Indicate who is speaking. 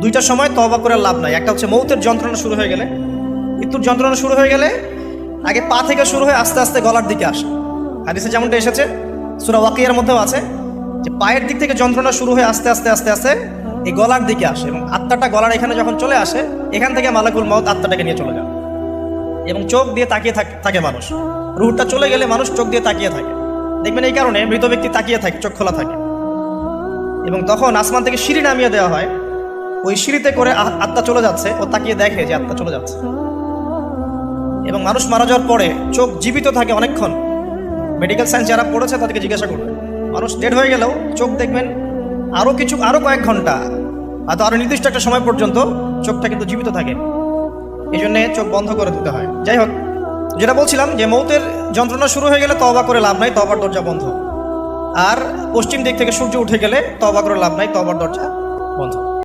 Speaker 1: দুইটার সময় তওবা করে লাভ নাই। একটা হচ্ছে মৌতের যন্ত্রণা শুরু হয়ে গেলে, মৃত্যুর যন্ত্রণা শুরু হয়ে গেলে আগে পা থেকে শুরু হয়ে আস্তে আস্তে গলার দিকে আসে। হাদিসে যেমনটা এসেছে, সূরা ওয়াকিয়ার মধ্যেও আছে যে পায়ের দিক থেকে যন্ত্রণা শুরু হয়ে আস্তে আস্তে আস্তে আস্তে এই গলার দিকে আসে, এবং আত্মাটা গলার এখানে যখন চলে আসে, এখান থেকে মালাকুল মউত আত্মাটাকে নিয়ে চলে যায়। এবং চোখ দিয়ে তাকিয়ে থাকে মানুষ, রুহটা চলে গেলে মানুষ চোখ দিয়ে তাকিয়ে থাকে। দেখবেন এই কারণে মৃত ব্যক্তি তাকিয়ে থাকে, চোখ খোলা থাকে। এবং তখন আসমান থেকে সিঁড়ি নামিয়ে দেওয়া হয়, ওই সিঁড়িতে করে আত্মা চলে যাচ্ছে, ও তাকিয়ে দেখে যে আত্মা চলে যাচ্ছে। এবং মানুষ মারা যাওয়ার পরে চোখ জীবিত থাকে অনেকক্ষণ। মেডিকেল সায়েন্স যারা পড়েছে তাদেরকে জিজ্ঞাসা করবে, মানুষ ডেড হয়ে গেলেও চোখ দেখবেন আরও কয়েক ঘন্টা, হয়তো আরও নির্দিষ্ট একটা সময় পর্যন্ত চোখটা কিন্তু জীবিত থাকে। এই জন্যে চোখ বন্ধ করে দিতে হয়। যাই হোক, যেটা বলছিলাম যে মৌতের যন্ত্রণা শুরু হয়ে গেলে তওবা করে লাভ নাই, তওবার দরজা বন্ধ। আর পশ্চিম দিক থেকে সূর্য উঠে গেলে তওবা করে লাভ নাই, তওবার দরজা বন্ধ।